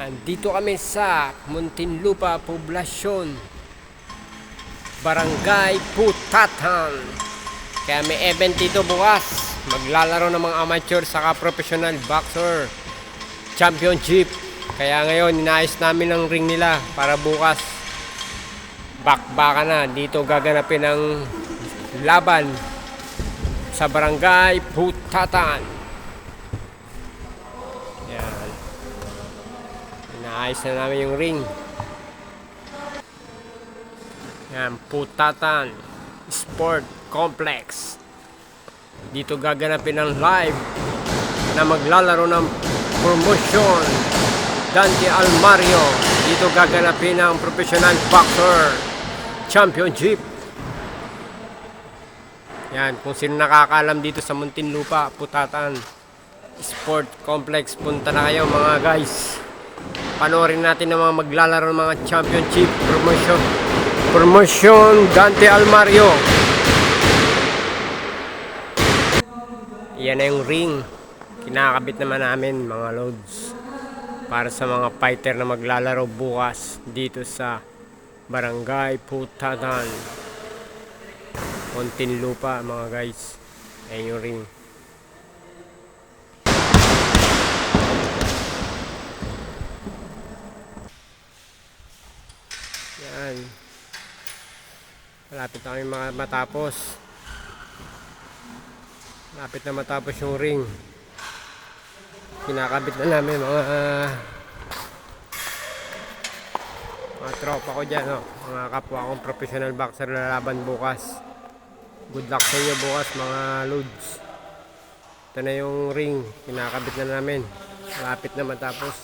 Andito kami sa Muntinlupa Poblasyon, Barangay Putatan. Kaya may event dito bukas. Maglalaro ng mga amateur saka professional boxer championship. Kaya ngayon inayos namin ang ring nila para bukas bakbakan na. Dito gaganapin ang laban sa Barangay Putatan. Yan. Inaayos na namin yung ring. Yan, Putatan Sport Complex. Dito gaganapin ang live na maglalaro ng promotion Dante Almario. Dito gaganapin ang professional boxer championship. Yan, kung sino nakakaalam dito sa Muntinlupa Putatan Sport Complex, punta na kayo mga guys. Panoorin natin ang mga maglalaro ng mga championship promotion Dante Almario. Yan na yung ring. Kinakabit naman namin mga loads para sa mga fighter na maglalaro bukas dito sa Barangay Putatan, Muntinlupa mga guys. Ayan yung ring. Yan. Malapit na kami matapos. Malapit na matapos yung ring. Kinakabit na namin mga tropa ko dyan, no? Mga kapwa kong professional boxer na laban bukas. Good luck sa inyo bukas mga loads. Ito na yung ring. Kinakabit na namin. Malapit na matapos.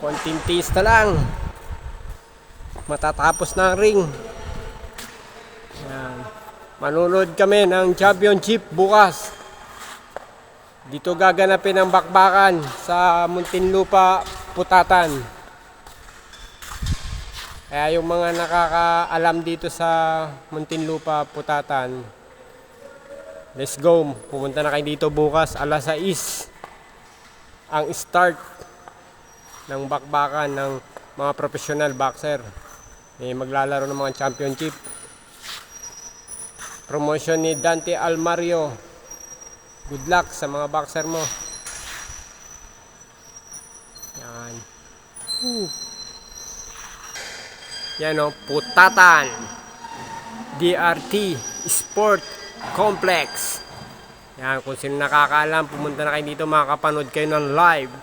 Konting tiis na lang. Matatapos na ang ring. Yan. Manunod kami ng championship bukas. Dito gaganapin ang bakbakan sa Muntinlupa, Putatan. Kaya yung mga nakakaalam dito sa Muntinlupa, Putatan, let's go. Pumunta na kayo dito bukas, alas 6 ang start ng bakbakan ng mga professional boxer. Maglalaro ng mga championship. Promotion ni Dante Almario. Good luck sa mga boxer mo. Yan. Yan o, Putatan DRT Sport Complex. Yan, kung sino nakakaalam, pumunta na kayo dito, makakapanood kayo ng live